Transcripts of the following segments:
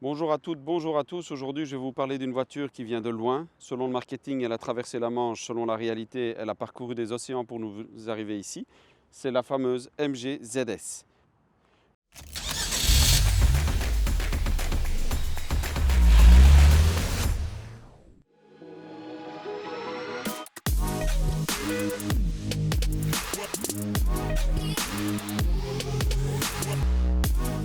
Bonjour à toutes, bonjour à tous. Aujourd'hui, je vais vous parler d'une voiture qui vient de loin. Selon le marketing, elle a traversé la Manche. Selon la réalité, elle a parcouru des océans pour nous arriver ici. C'est la fameuse MG ZS.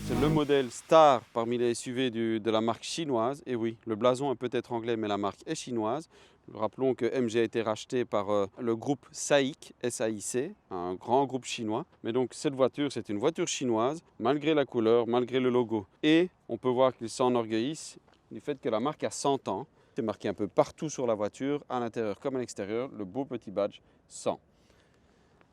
C'est le modèle star parmi les SUV de la marque chinoise. Et oui, le blason est peut-être anglais, mais la marque est chinoise. Rappelons que MG a été racheté par le groupe SAIC, SAIC, un grand groupe chinois. Mais donc cette voiture, c'est une voiture chinoise, malgré la couleur, malgré le logo. Et on peut voir qu'ils s'enorgueillissent du fait que la marque a 100 ans. C'est marqué un peu partout sur la voiture, à l'intérieur comme à l'extérieur, le beau petit badge 100.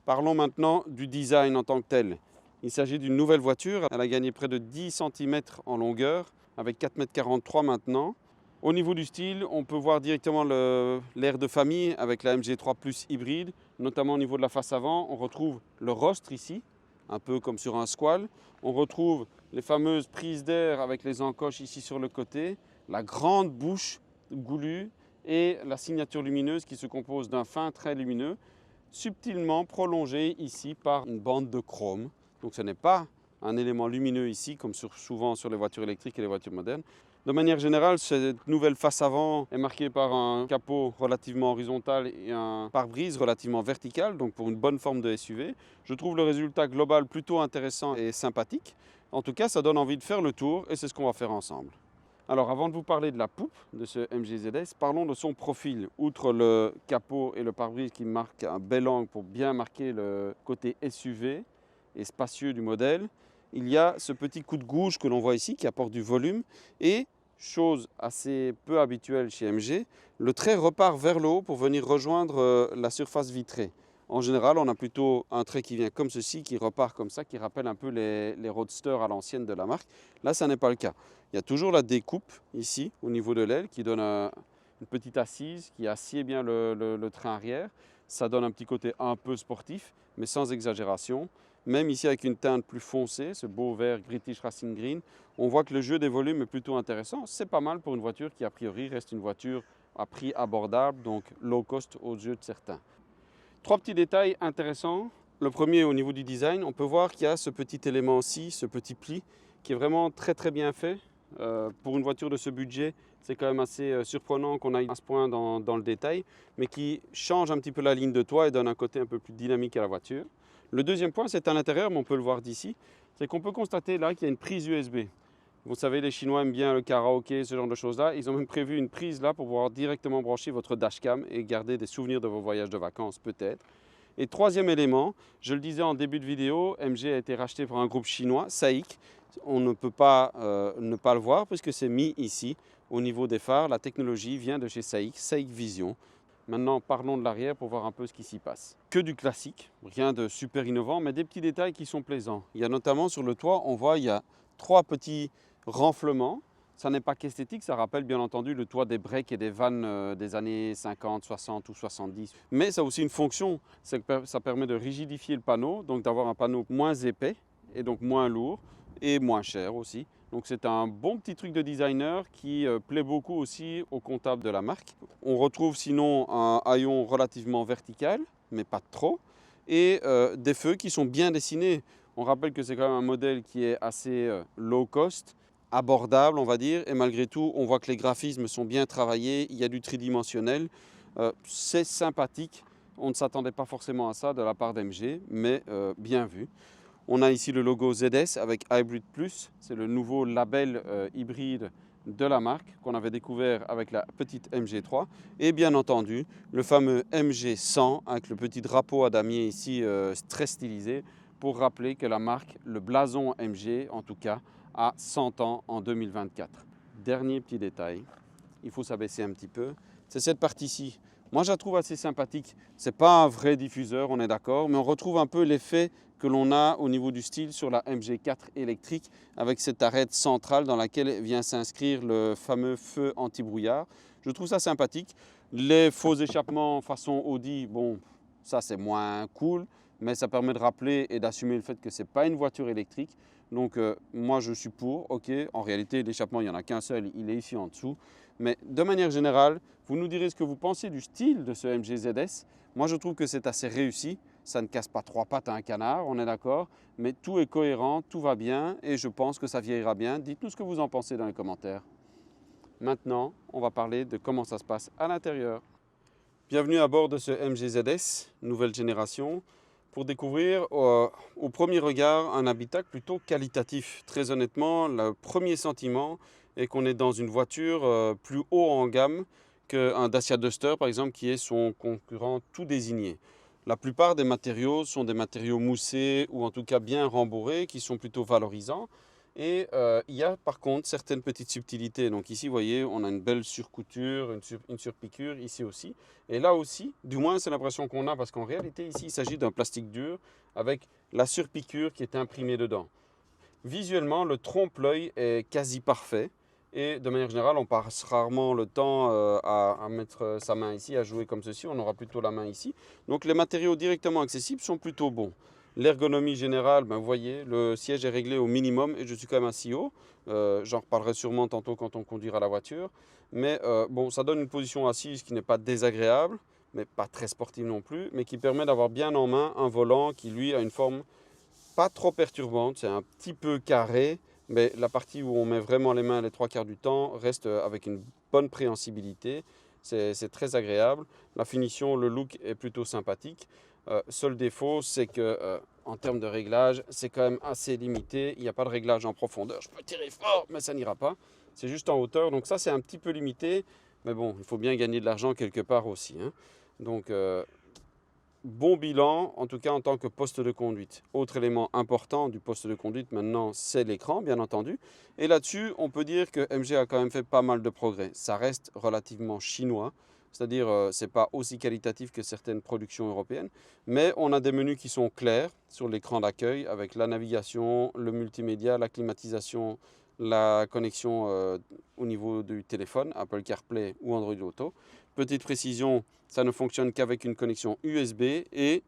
Parlons maintenant du design en tant que tel. Il s'agit d'une nouvelle voiture. Elle a gagné près de 10 cm en longueur, avec 4,43 m maintenant. Au niveau du style, on peut voir directement l'air de famille avec la MG3 Plus hybride, notamment au niveau de la face avant. On retrouve le rostre ici, un peu comme sur un squal. On retrouve les fameuses prises d'air avec les encoches ici sur le côté, la grande bouche goulue et la signature lumineuse qui se compose d'un fin trait lumineux, subtilement prolongé ici par une bande de chrome. Donc ce n'est pas un élément lumineux ici, comme souvent sur les voitures électriques et les voitures modernes. De manière générale, cette nouvelle face avant est marquée par un capot relativement horizontal et un pare-brise relativement vertical, donc pour une bonne forme de SUV. Je trouve le résultat global plutôt intéressant et sympathique. En tout cas, ça donne envie de faire le tour et c'est ce qu'on va faire ensemble. Alors avant de vous parler de la poupe de ce MG ZS, parlons de son profil. Outre le capot et le pare-brise qui marquent un bel angle pour bien marquer le côté SUV et spacieux du modèle, il y a ce petit coup de gouge que l'on voit ici qui apporte du volume et, chose assez peu habituelle chez MG, le trait repart vers le haut pour venir rejoindre la surface vitrée. En général, on a plutôt un trait qui vient comme ceci, qui repart comme ça, qui rappelle un peu les roadsters à l'ancienne de la marque. Là, ça n'est pas le cas. Il y a toujours la découpe ici, au niveau de l'aile, qui donne une petite assise, qui assied bien le train arrière. Ça donne un petit côté un peu sportif, mais sans exagération. Même ici, avec une teinte plus foncée, ce beau vert British Racing Green, on voit que le jeu des volumes est plutôt intéressant. C'est pas mal pour une voiture qui, a priori, reste une voiture à prix abordable, donc low cost aux yeux de certains. Trois petits détails intéressants. Le premier, au niveau du design, on peut voir qu'il y a ce petit élément-ci, ce petit pli, qui est vraiment très très bien fait. Pour une voiture de ce budget, c'est quand même assez surprenant qu'on aille à ce point dans le détail, mais qui change un petit peu la ligne de toit et donne un côté un peu plus dynamique à la voiture. Le deuxième point, c'est à l'intérieur, mais on peut le voir d'ici, c'est qu'on peut constater là qu'il y a une prise USB. Vous savez, les Chinois aiment bien le karaoké, ce genre de choses-là. Ils ont même prévu une prise là pour pouvoir directement brancher votre dashcam et garder des souvenirs de vos voyages de vacances peut-être. Et troisième élément, je le disais en début de vidéo, MG a été racheté par un groupe chinois, SAIC. On ne peut pas ne pas le voir puisque c'est mis ici au niveau des phares. La technologie vient de chez SAIC, SAIC Vision. Maintenant, parlons de l'arrière pour voir un peu ce qui s'y passe. Que du classique, rien de super innovant, mais des petits détails qui sont plaisants. Il y a notamment sur le toit, on voit, il y a trois petits renflements. Ça n'est pas qu'esthétique, ça rappelle bien entendu le toit des breaks et des vannes des années 50, 60 ou 70. Mais ça a aussi une fonction, c'est que ça permet de rigidifier le panneau, donc d'avoir un panneau moins épais et donc moins lourd et moins cher aussi. Donc c'est un bon petit truc de designer qui plaît beaucoup aussi aux comptables de la marque. On retrouve sinon un haillon relativement vertical, mais pas trop, et des feux qui sont bien dessinés. On rappelle que c'est quand même un modèle qui est assez low cost, abordable on va dire, et malgré tout on voit que les graphismes sont bien travaillés, il y a du tridimensionnel, c'est sympathique. On ne s'attendait pas forcément à ça de la part d'MG, mais bien vu. On a ici le logo ZS avec Hybrid Plus, c'est le nouveau label hybride de la marque qu'on avait découvert avec la petite MG3 et bien entendu le fameux MG100 avec le petit drapeau à damier ici très stylisé pour rappeler que la marque, le blason MG en tout cas, a 100 ans en 2024. Dernier petit détail, il faut s'abaisser un petit peu, c'est cette partie-ci. Moi, je la trouve assez sympathique. Ce n'est pas un vrai diffuseur, on est d'accord, mais on retrouve un peu l'effet que l'on a au niveau du style sur la MG4 électrique avec cette arête centrale dans laquelle vient s'inscrire le fameux feu anti-brouillard. Je trouve ça sympathique. Les faux échappements façon Audi, bon, ça c'est moins cool, mais ça permet de rappeler et d'assumer le fait que ce n'est pas une voiture électrique. Donc moi je suis pour, ok, en réalité l'échappement il n'y en a qu'un seul, il est ici en dessous. Mais de manière générale, vous nous direz ce que vous pensez du style de ce MG ZS. Moi je trouve que c'est assez réussi, ça ne casse pas trois pattes à un canard, on est d'accord, mais tout est cohérent, tout va bien et je pense que ça vieillira bien. Dites-nous ce que vous en pensez dans les commentaires. Maintenant, on va parler de comment ça se passe à l'intérieur. Bienvenue à bord de ce MG ZS, nouvelle génération, pour découvrir au premier regard un habitacle plutôt qualitatif. Très honnêtement, le premier sentiment est qu'on est dans une voiture plus haut en gamme qu'un Dacia Duster par exemple qui est son concurrent tout désigné. La plupart des matériaux sont des matériaux moussés ou en tout cas bien rembourrés qui sont plutôt valorisants. Et il y a par contre certaines petites subtilités. Donc ici, vous voyez, on a une belle surcouture, une surpiqûre ici aussi. Et là aussi, du moins c'est l'impression qu'on a parce qu'en réalité ici, il s'agit d'un plastique dur avec la surpiqûre qui est imprimée dedans. Visuellement, le trompe-l'œil est quasi parfait. Et de manière générale, on passe rarement le temps à mettre sa main ici, à jouer comme ceci. On aura plutôt la main ici. Donc les matériaux directement accessibles sont plutôt bons. L'ergonomie générale, ben, vous voyez, le siège est réglé au minimum et je suis quand même assis haut. J'en reparlerai sûrement tantôt quand on conduira la voiture. Mais bon, ça donne une position assise qui n'est pas désagréable, mais pas très sportive non plus, mais qui permet d'avoir bien en main un volant qui, lui, a une forme pas trop perturbante. C'est un petit peu carré, mais la partie où on met vraiment les mains les trois quarts du temps reste avec une bonne préhensibilité. C'est très agréable. La finition, le look est plutôt sympathique. Seul défaut, c'est que en termes de réglage, c'est quand même assez limité. Il n'y a pas de réglage en profondeur. Je peux tirer fort, mais ça n'ira pas. C'est juste en hauteur. Donc ça, c'est un petit peu limité. Mais bon, il faut bien gagner de l'argent quelque part aussi, hein. Donc, bon bilan, en tout cas en tant que poste de conduite. Autre élément important du poste de conduite maintenant, c'est l'écran, bien entendu. Et là-dessus, on peut dire que MG a quand même fait pas mal de progrès. Ça reste relativement chinois, c'est-à-dire c'est pas aussi qualitatif que certaines productions européennes, mais on a des menus qui sont clairs sur l'écran d'accueil avec la navigation, le multimédia, la climatisation, la connexion au niveau du téléphone, Apple CarPlay ou Android Auto. Petite précision, ça ne fonctionne qu'avec une connexion USB et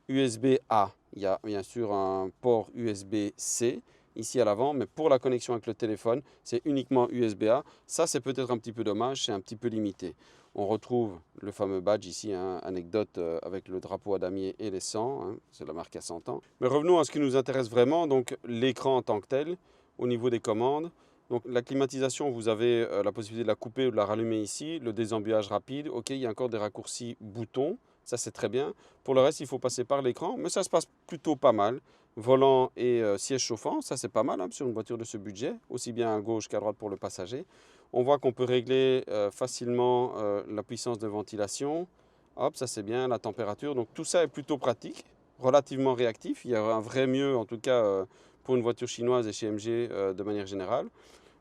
USB-A. Il y a bien sûr un port USB-C ici à l'avant, mais pour la connexion avec le téléphone, c'est uniquement USB-A. Ça, c'est peut-être un petit peu dommage, c'est un petit peu limité. On retrouve le fameux badge ici, hein, anecdote avec le drapeau à damier et les 100, hein, c'est la marque à 100 ans. Mais revenons à ce qui nous intéresse vraiment, donc l'écran en tant que tel, au niveau des commandes. Donc la climatisation, vous avez la possibilité de la couper ou de la rallumer ici, le désembuyage rapide, ok, il y a encore des raccourcis boutons, ça c'est très bien. Pour le reste, il faut passer par l'écran, mais ça se passe plutôt pas mal. Volant et siège chauffant, ça c'est pas mal hein, sur une voiture de ce budget, aussi bien à gauche qu'à droite pour le passager. On voit qu'on peut régler facilement la puissance de ventilation. Hop, ça c'est bien, la température. Donc tout ça est plutôt pratique, relativement réactif. Il y a un vrai mieux, en tout cas pour une voiture chinoise et chez MG de manière générale.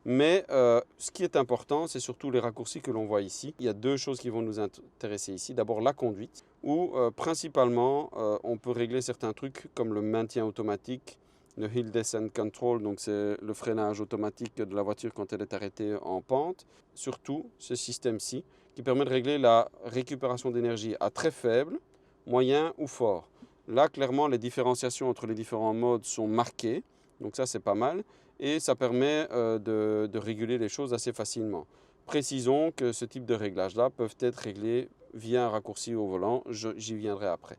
Mais ce qui est important, c'est surtout les raccourcis que l'on voit ici. Il y a deux choses qui vont nous intéresser ici. D'abord la conduite, où principalement on peut régler certains trucs comme le maintien automatique, le Hill Descent Control, donc c'est le freinage automatique de la voiture quand elle est arrêtée en pente. Surtout ce système-ci qui permet de régler la récupération d'énergie à très faible, moyen ou fort. Là, clairement, les différenciations entre les différents modes sont marquées, donc ça c'est pas mal et ça permet de réguler les choses assez facilement. Précisons que ce type de réglages-là peuvent être réglés via un raccourci au volant, j'y viendrai après.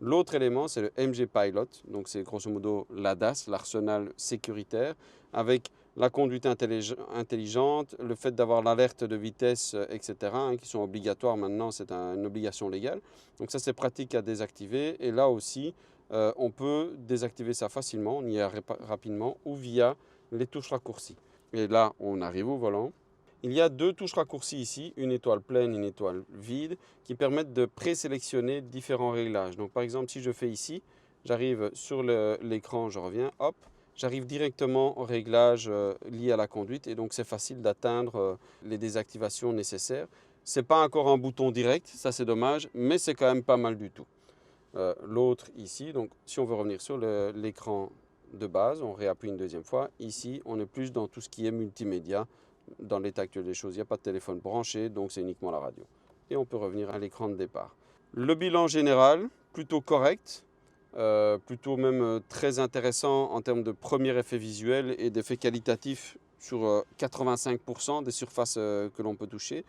L'autre élément, c'est le MG Pilot, donc c'est grosso modo l'ADAS, l'arsenal sécuritaire, avec la conduite intelligente, le fait d'avoir l'alerte de vitesse, etc., hein, qui sont obligatoires maintenant, c'est une obligation légale. Donc ça, c'est pratique à désactiver. Et là aussi, on peut désactiver ça facilement, on y arrive rapidement, ou via les touches raccourcies. Et là, on arrive au volant. Il y a deux touches raccourcies ici, une étoile pleine, une étoile vide, qui permettent de présélectionner différents réglages. Donc par exemple, si je fais ici, j'arrive sur l'écran, je reviens, hop, j'arrive directement au réglage lié à la conduite et donc c'est facile d'atteindre les désactivations nécessaires. Ce n'est pas encore un bouton direct, ça c'est dommage, mais c'est quand même pas mal du tout. L'autre ici, donc si on veut revenir sur l'écran de base, on réappuie une deuxième fois. Ici, on est plus dans tout ce qui est multimédia. Dans l'état actuel des choses, il n'y a pas de téléphone branché, donc c'est uniquement la radio. Et on peut revenir à l'écran de départ. Le bilan général, plutôt correct. plutôt même très intéressant en termes de premier effet visuel et d'effet qualitatif sur 85% des surfaces que l'on peut toucher.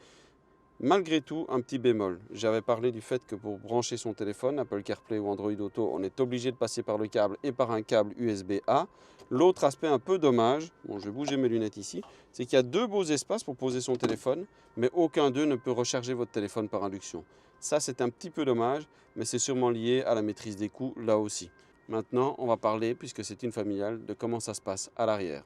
Malgré tout, un petit bémol. J'avais parlé du fait que pour brancher son téléphone, Apple CarPlay ou Android Auto, on est obligé de passer par le câble et par un câble USB-A. L'autre aspect un peu dommage, bon, je vais bouger mes lunettes ici, c'est qu'il y a deux beaux espaces pour poser son téléphone, mais aucun d'eux ne peut recharger votre téléphone par induction. Ça, c'est un petit peu dommage, mais c'est sûrement lié à la maîtrise des coûts là aussi. Maintenant, on va parler, puisque c'est une familiale, de comment ça se passe à l'arrière.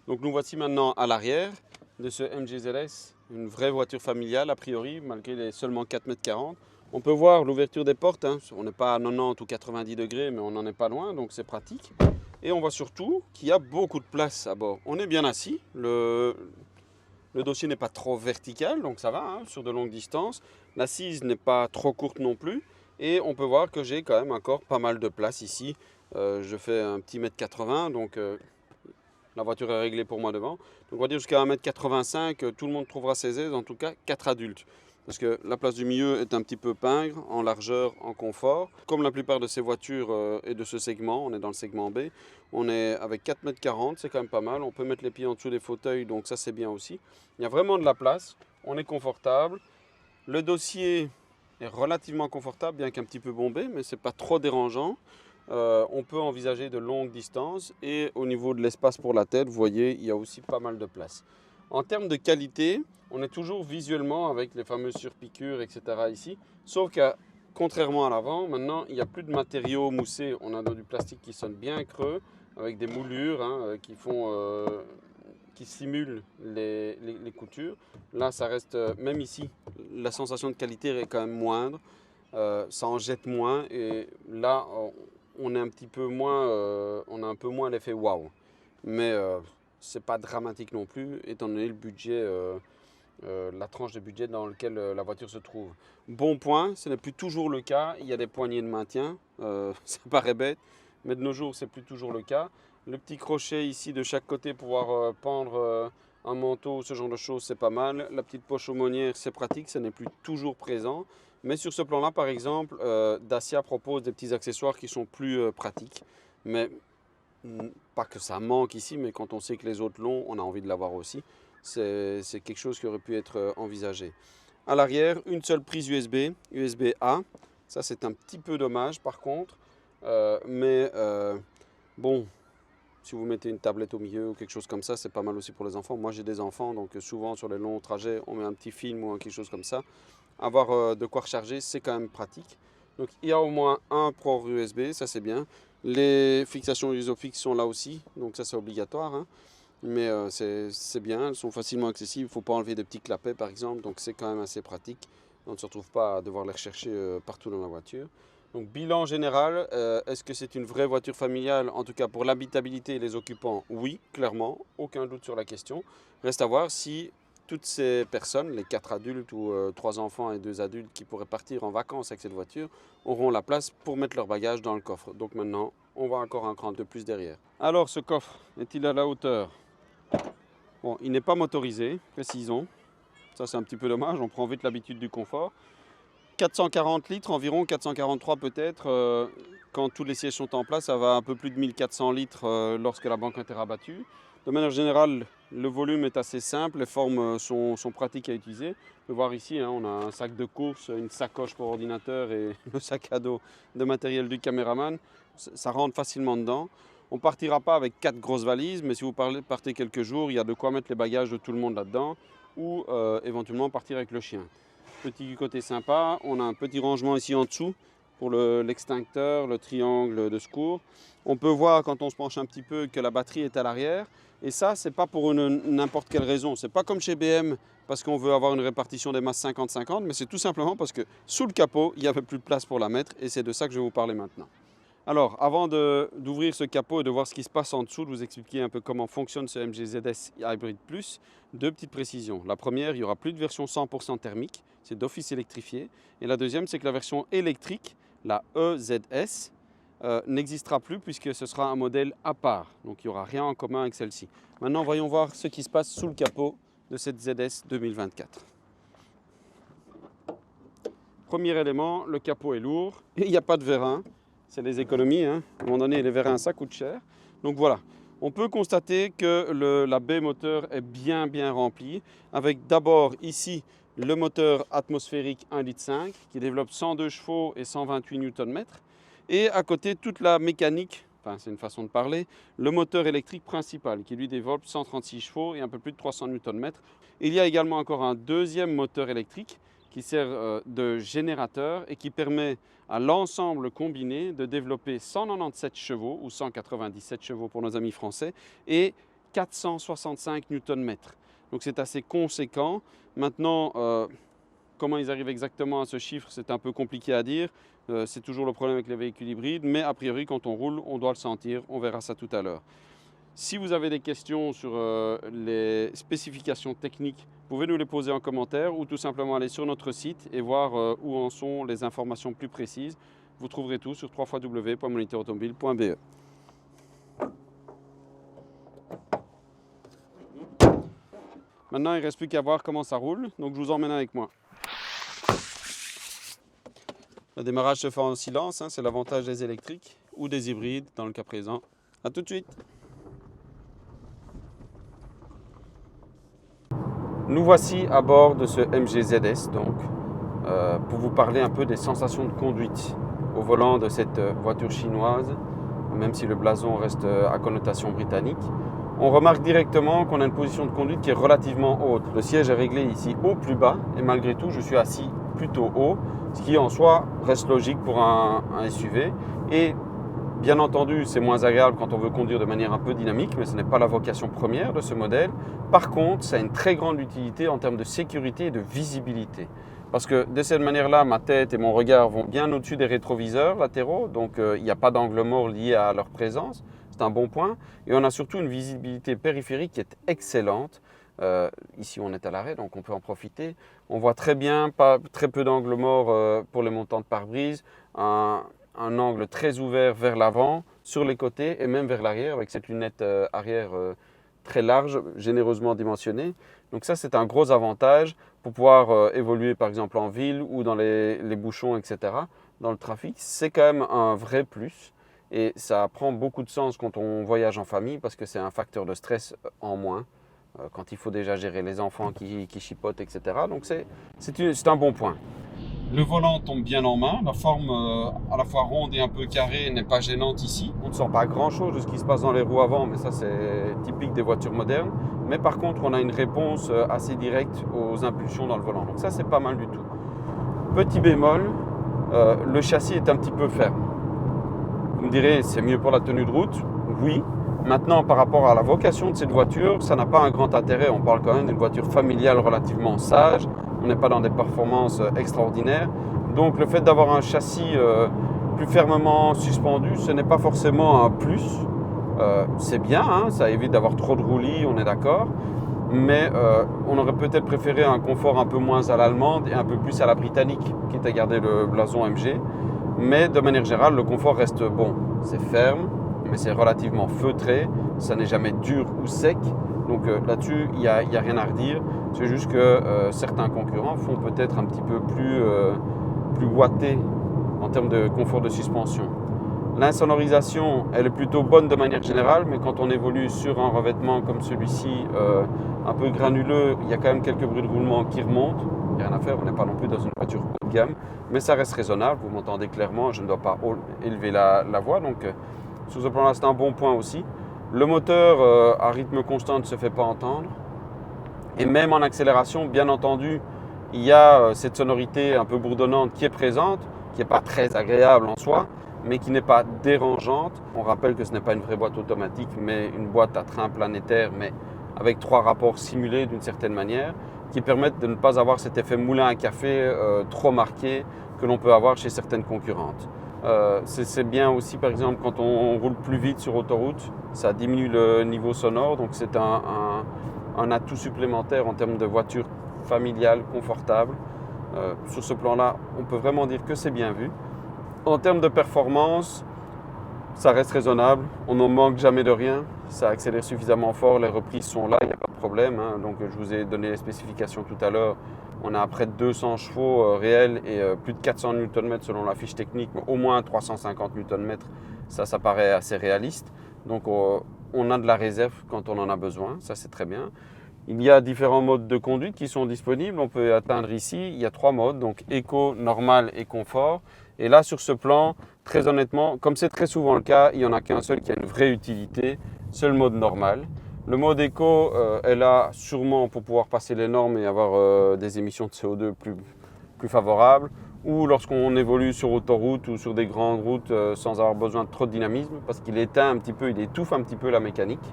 Donc nous voici maintenant à l'arrière de ce MG ZS, une vraie voiture familiale a priori, malgré les seulement 4,40 m. On peut voir l'ouverture des portes, hein. On n'est pas à 90 ou 90 degrés, mais on n'en est pas loin, donc c'est pratique. Et on voit surtout qu'il y a beaucoup de place à bord. On est bien assis, le dossier n'est pas trop vertical, donc ça va, hein, sur de longues distances. L'assise n'est pas trop courte non plus, et on peut voir que j'ai quand même encore pas mal de place ici. Je fais un petit 1,80 m, donc la voiture est réglée pour moi devant. Donc on va dire jusqu'à 1,85 m, tout le monde trouvera ses aises, en tout cas 4 adultes. Parce que la place du milieu est un petit peu pingre, en largeur, en confort. Comme la plupart de ces voitures et de ce segment, on est dans le segment B, on est avec 4,40 m, c'est quand même pas mal. On peut mettre les pieds en dessous des fauteuils, donc ça c'est bien aussi. Il y a vraiment de la place, on est confortable. Le dossier est relativement confortable, bien qu'un petit peu bombé, mais c'est pas trop dérangeant. On peut envisager de longues distances et au niveau de l'espace pour la tête, vous voyez, il y a aussi pas mal de place. En termes de qualité, on est toujours visuellement avec les fameuses surpiqûres, etc. ici, sauf que contrairement à l'avant, maintenant il n'y a plus de matériaux moussés, on a du plastique qui sonne bien creux, avec des moulures hein, qui simulent les coutures. Là, ça reste, même ici, la sensation de qualité est quand même moindre, ça en jette moins et là, on est un petit peu moins, on a un peu moins l'effet waouh. Mais c'est pas dramatique non plus, étant donné le budget, la tranche de budget dans laquelle la voiture se trouve. Bon point, ce n'est plus toujours le cas. Il y a des poignées de maintien, ça paraît bête, mais de nos jours, c'est plus toujours le cas. Le petit crochet ici de chaque côté pour pouvoir pendre un manteau, ce genre de choses, c'est pas mal. La petite poche aumônière, c'est pratique, ce n'est plus toujours présent. Mais sur ce plan-là, par exemple, Dacia propose des petits accessoires qui sont plus pratiques. Mais pas que ça manque ici, mais quand on sait que les autres l'ont, on a envie de l'avoir aussi. C'est quelque chose qui aurait pu être envisagé. À l'arrière, une seule prise USB, USB-A. Ça, c'est un petit peu dommage par contre. Bon, si vous mettez une tablette au milieu ou quelque chose comme ça, c'est pas mal aussi pour les enfants. Moi, j'ai des enfants, donc souvent sur les longs trajets, on met un petit film ou quelque chose comme ça. Avoir de quoi recharger, c'est quand même pratique. Donc, il y a au moins un port USB, ça c'est bien. Les fixations ISOFIX sont là aussi, donc ça c'est obligatoire. Hein. Mais c'est bien, elles sont facilement accessibles. Il ne faut pas enlever des petits clapets par exemple, donc c'est quand même assez pratique. On ne se retrouve pas à devoir les rechercher partout dans la voiture. Donc bilan général, est-ce que c'est une vraie voiture familiale? En tout cas pour l'habitabilité et les occupants, oui, clairement, aucun doute sur la question. Reste à voir si toutes ces personnes, les 4 adultes ou 3 enfants et 2 adultes qui pourraient partir en vacances avec cette voiture, auront la place pour mettre leur bagage dans le coffre. Donc maintenant, on va encore un cran de plus derrière. Alors ce coffre, est-il à la hauteur? Bon, il n'est pas motorisé, précisons. Ça c'est un petit peu dommage, on prend vite l'habitude du confort. 440 litres environ, 443 peut-être. Quand tous les sièges sont en place, ça va un peu plus de 1400 litres lorsque la banque est rabattue. De manière générale, le volume est assez simple, les formes sont pratiques à utiliser. On peut voir ici, hein, on a un sac de course, une sacoche pour ordinateur et le sac à dos de matériel du caméraman. Ça rentre facilement dedans. On ne partira pas avec 4 grosses valises, mais si vous partez quelques jours, il y a de quoi mettre les bagages de tout le monde là-dedans ou éventuellement partir avec le chien. Petit côté sympa, on a un petit rangement ici en dessous pour l'extincteur, le triangle de secours. On peut voir quand on se penche un petit peu que la batterie est à l'arrière. Et ça, c'est pas pour n'importe quelle raison. C'est pas comme chez BM parce qu'on veut avoir une répartition des masses 50-50, mais c'est tout simplement parce que sous le capot, il n'y avait plus de place pour la mettre et c'est de ça que je vais vous parler maintenant. Alors, avant d'ouvrir ce capot et de voir ce qui se passe en dessous, de vous expliquer un peu comment fonctionne ce MG ZS Hybrid Plus, deux petites précisions. La première, il n'y aura plus de version 100% thermique, c'est d'office électrifié. Et la deuxième, c'est que la version électrique, la EZS, n'existera plus puisque ce sera un modèle à part. Donc, il n'y aura rien en commun avec celle-ci. Maintenant, voyons voir ce qui se passe sous le capot de cette ZS 2024. Premier élément, le capot est lourd et il n'y a pas de vérin. c'est les économies. Hein. À un moment donné, les vérins, ça coûte cher. Donc voilà, on peut constater que la baie moteur est bien remplie, avec d'abord ici le moteur atmosphérique 1,5 litre qui développe 102 chevaux et 128 Nm. Et à côté, toute la mécanique, enfin c'est une façon de parler, le moteur électrique principal qui lui développe 136 chevaux et un peu plus de 300 Nm. Il y a également encore un deuxième moteur électrique qui sert de générateur et qui permet à l'ensemble combiné de développer 197 chevaux ou 197 chevaux pour nos amis français et 465 Nm. Donc c'est assez conséquent. Maintenant, comment ils arrivent exactement à ce chiffre, c'est un peu compliqué à dire. C'est toujours le problème avec les véhicules hybrides, mais a priori quand on roule, on doit le sentir. On verra ça tout à l'heure. Si vous avez des questions sur les spécifications techniques, vous pouvez nous les poser en commentaire ou tout simplement aller sur notre site et voir où en sont les informations plus précises. Vous trouverez tout sur www.monitorautomobile.be. Maintenant, il ne reste plus qu'à voir comment ça roule, donc je vous emmène avec moi. Le démarrage se fait en silence, hein, c'est l'avantage des électriques ou des hybrides dans le cas présent. A tout de suite. Nous voici à bord de ce MG ZS donc, pour vous parler un peu des sensations de conduite au volant de cette voiture chinoise, même si le blason reste à connotation britannique. On remarque directement qu'on a une position de conduite qui est relativement haute. Le siège est réglé ici au plus bas et malgré tout je suis assis plutôt haut, ce qui en soi reste logique pour un SUV. Et bien entendu, c'est moins agréable quand on veut conduire de manière un peu dynamique, mais ce n'est pas la vocation première de ce modèle. Par contre, ça a une très grande utilité en termes de sécurité et de visibilité. Parce que de cette manière-là, ma tête et mon regard vont bien au-dessus des rétroviseurs latéraux, donc il n'y a pas d'angle mort lié à leur présence. C'est un bon point. Et on a surtout une visibilité périphérique qui est excellente. Ici, on est à l'arrêt, donc on peut en profiter. On voit très bien, très peu d'angle mort pour les montants de pare-brise. Un angle très ouvert vers l'avant, sur les côtés et même vers l'arrière avec cette lunette arrière très large, généreusement dimensionnée. Donc ça, c'est un gros avantage pour pouvoir évoluer par exemple en ville ou dans les bouchons, etc. Dans le trafic, c'est quand même un vrai plus et ça prend beaucoup de sens quand on voyage en famille parce que c'est un facteur de stress en moins quand il faut déjà gérer les enfants qui chipotent, etc. Donc c'est un bon point. Le volant tombe bien en main, la forme à la fois ronde et un peu carrée n'est pas gênante ici. On ne sent pas grand chose de ce qui se passe dans les roues avant, mais ça c'est typique des voitures modernes. Mais par contre on a une réponse assez directe aux impulsions dans le volant, donc ça c'est pas mal du tout. Petit bémol, le châssis est un petit peu ferme. Vous me direz c'est mieux pour la tenue de route, oui. Maintenant par rapport à la vocation de cette voiture, ça n'a pas un grand intérêt, on parle quand même d'une voiture familiale relativement sage. On n'est pas dans des performances extraordinaires. Donc le fait d'avoir un châssis plus fermement suspendu, ce n'est pas forcément un plus. C'est bien, hein, ça évite d'avoir trop de roulis, on est d'accord. Mais on aurait peut-être préféré un confort un peu moins à l'allemande et un peu plus à la britannique, quitte à garder le blason MG. Mais de manière générale, le confort reste bon. C'est ferme, mais c'est relativement feutré. Ça n'est jamais dur ou sec. Donc là-dessus, il n'y a rien à redire. C'est juste que certains concurrents font peut-être un petit peu plus ouaté en termes de confort de suspension. L'insonorisation, elle est plutôt bonne de manière générale, mais quand on évolue sur un revêtement comme celui-ci, un peu granuleux, il y a quand même quelques bruits de roulement qui remontent. Il n'y a rien à faire, on n'est pas non plus dans une voiture haut de gamme, mais ça reste raisonnable. Vous m'entendez clairement, je ne dois pas élever la voix, donc sur ce plan-là, c'est un bon point aussi. Le moteur à rythme constant ne se fait pas entendre. Et même en accélération, bien entendu, il y a cette sonorité un peu bourdonnante qui est présente, qui n'est pas très agréable en soi, mais qui n'est pas dérangeante. On rappelle que ce n'est pas une vraie boîte automatique, mais une boîte à train planétaire, mais avec 3 rapports simulés d'une certaine manière, qui permettent de ne pas avoir cet effet moulin à café trop marqué que l'on peut avoir chez certaines concurrentes. C'est bien aussi, par exemple, quand on roule plus vite sur autoroute, ça diminue le niveau sonore, donc c'est un atout supplémentaire en termes de voiture familiale, confortable. Sur ce plan-là, on peut vraiment dire que c'est bien vu. En termes de performance, ça reste raisonnable. On n'en manque jamais de rien. Ça accélère suffisamment fort, les reprises sont là, il n'y a pas de problème, hein. Donc je vous ai donné les spécifications tout à l'heure. On a près de 200 chevaux réels et plus de 400 Nm selon la fiche technique, mais au moins 350 Nm. Ça paraît assez réaliste. Donc on a de la réserve quand on en a besoin, ça c'est très bien. Il y a différents modes de conduite qui sont disponibles. On peut atteindre ici, il y a 3 modes, donc éco, normal et confort. Et là sur ce plan, très honnêtement, comme c'est très souvent le cas, il n'y en a qu'un seul qui a une vraie utilité, c'est le mode normal. Le mode éco est là sûrement pour pouvoir passer les normes et avoir des émissions de CO2 plus favorables, ou lorsqu'on évolue sur autoroute ou sur des grandes routes sans avoir besoin de trop de dynamisme, parce qu'il éteint un petit peu, il étouffe un petit peu la mécanique.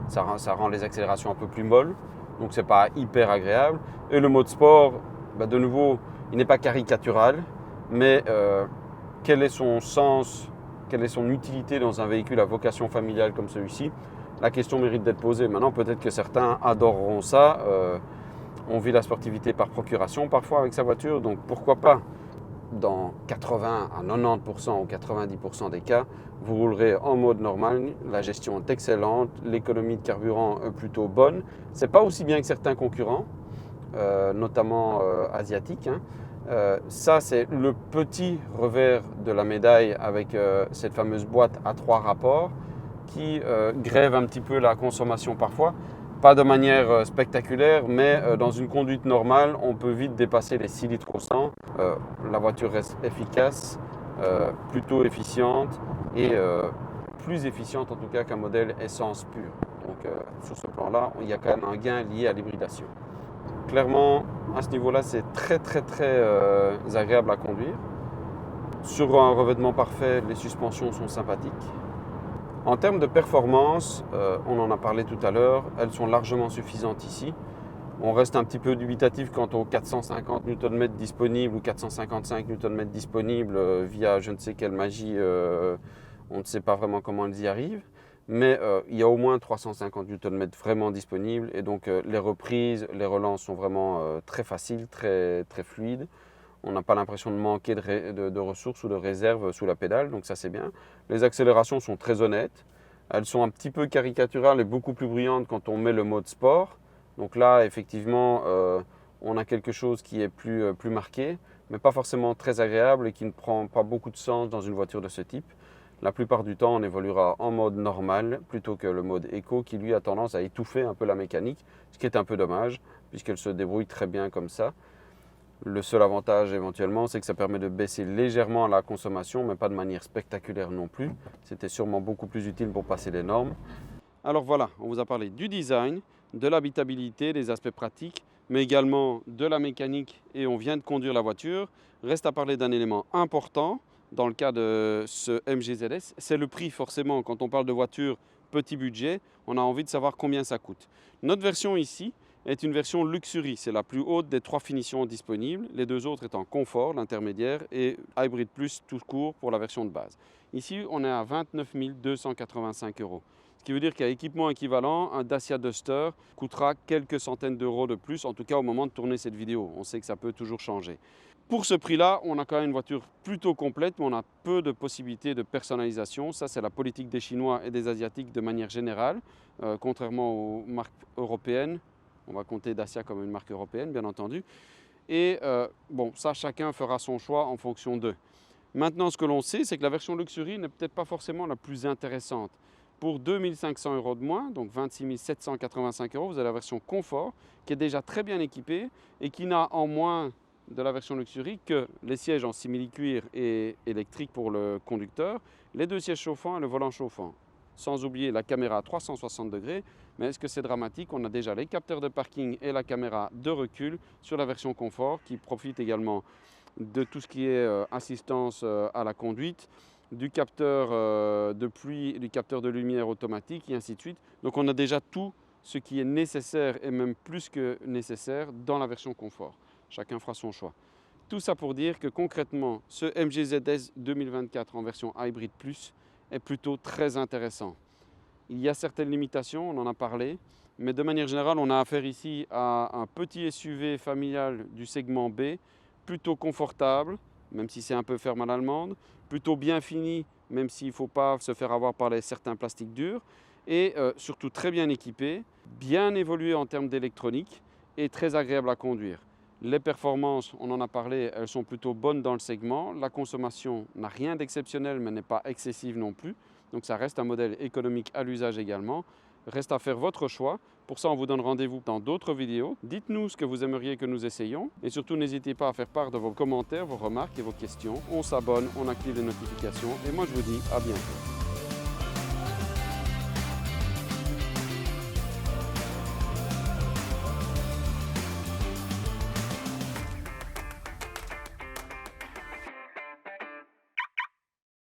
Ça rend les accélérations un peu plus molles, donc c'est pas hyper agréable. Et le mode sport, de nouveau, il n'est pas caricatural, mais quel est son sens, quelle est son utilité dans un véhicule à vocation familiale comme celui-ci? La question mérite d'être posée. Maintenant, peut-être que certains adoreront ça. On vit la sportivité par procuration parfois avec sa voiture, donc pourquoi pas? Dans 80 à 90% ou 90% des cas, vous roulerez en mode normal. La gestion est excellente, l'économie de carburant est plutôt bonne. Ce n'est pas aussi bien que certains concurrents, notamment asiatiques, hein. Ça, c'est le petit revers de la médaille avec cette fameuse boîte à 3 rapports qui grève un petit peu la consommation parfois. Pas de manière spectaculaire, mais dans une conduite normale, on peut vite dépasser les 6 litres au 100. La voiture reste efficace, plutôt efficiente et plus efficiente en tout cas qu'un modèle essence pure. Donc sur ce plan-là, il y a quand même un gain lié à l'hybridation. Clairement, à ce niveau-là, c'est très agréable à conduire. Sur un revêtement parfait, les suspensions sont sympathiques. En termes de performance, on en a parlé tout à l'heure, elles sont largement suffisantes ici. On reste un petit peu dubitatif quant aux 450 Nm disponibles ou 455 Nm disponibles via je ne sais quelle magie, on ne sait pas vraiment comment elles y arrivent. Mais il y a au moins 350 Nm vraiment disponibles et donc les reprises, les relances sont vraiment très faciles, très fluides. On n'a pas l'impression de manquer de ressources ou de réserves sous la pédale, donc ça c'est bien. Les accélérations sont très honnêtes. Elles sont un petit peu caricaturales et beaucoup plus brillantes quand on met le mode sport. Donc là, effectivement, on a quelque chose qui est plus marqué, mais pas forcément très agréable et qui ne prend pas beaucoup de sens dans une voiture de ce type. La plupart du temps, on évoluera en mode normal plutôt que le mode éco qui lui a tendance à étouffer un peu la mécanique, ce qui est un peu dommage puisqu'elle se débrouille très bien comme ça. Le seul avantage éventuellement, c'est que ça permet de baisser légèrement la consommation, mais pas de manière spectaculaire non plus. C'était sûrement beaucoup plus utile pour passer les normes. Alors voilà, on vous a parlé du design, de l'habitabilité, des aspects pratiques, mais également de la mécanique et on vient de conduire la voiture. Reste à parler d'un élément important dans le cas de ce MG ZS, c'est le prix forcément. Quand on parle de voiture petit budget, on a envie de savoir combien ça coûte. Notre version ici est une version Luxury, c'est la plus haute des 3 finitions disponibles, les 2 autres étant Confort, l'intermédiaire, et Hybrid Plus tout court pour la version de base. Ici, on est à 29 285 €. Ce qui veut dire qu'à équipement équivalent, un Dacia Duster coûtera quelques centaines d'euros de plus, en tout cas au moment de tourner cette vidéo. On sait que ça peut toujours changer. Pour ce prix-là, on a quand même une voiture plutôt complète, mais on a peu de possibilités de personnalisation. Ça, c'est la politique des Chinois et des Asiatiques de manière générale, contrairement aux marques européennes. On va compter Dacia comme une marque européenne, bien entendu. Et bon, ça, chacun fera son choix en fonction d'eux. Maintenant, ce que l'on sait, c'est que la version Luxury n'est peut-être pas forcément la plus intéressante. Pour 2 500 € de moins, donc 26 785 €, vous avez la version Confort, qui est déjà très bien équipée et qui n'a en moins de la version Luxury que les sièges en simili-cuir et électrique pour le conducteur, les 2 sièges chauffants et le volant chauffant. Sans oublier la caméra à 360 degrés, mais est-ce que c'est dramatique? On a déjà les capteurs de parking et la caméra de recul sur la version Confort qui profite également de tout ce qui est assistance à la conduite, du capteur de pluie, du capteur de lumière automatique et ainsi de suite. Donc on a déjà tout ce qui est nécessaire et même plus que nécessaire dans la version Confort. Chacun fera son choix. Tout ça pour dire que concrètement, ce MG ZS 2024 en version Hybrid Plus est plutôt très intéressant. Il y a certaines limitations, on en a parlé, mais de manière générale, on a affaire ici à un petit SUV familial du segment B, plutôt confortable, même si c'est un peu ferme à l'allemande, plutôt bien fini, même s'il ne faut pas se faire avoir par certains plastiques durs, et surtout très bien équipé, bien évolué en termes d'électronique et très agréable à conduire. Les performances, on en a parlé, elles sont plutôt bonnes dans le segment. La consommation n'a rien d'exceptionnel mais n'est pas excessive non plus. Donc ça reste un modèle économique à l'usage également. Reste à faire votre choix. Pour ça, on vous donne rendez-vous dans d'autres vidéos. Dites-nous ce que vous aimeriez que nous essayions. Et surtout, n'hésitez pas à faire part de vos commentaires, vos remarques et vos questions. On s'abonne, on active les notifications. Et moi, je vous dis à bientôt.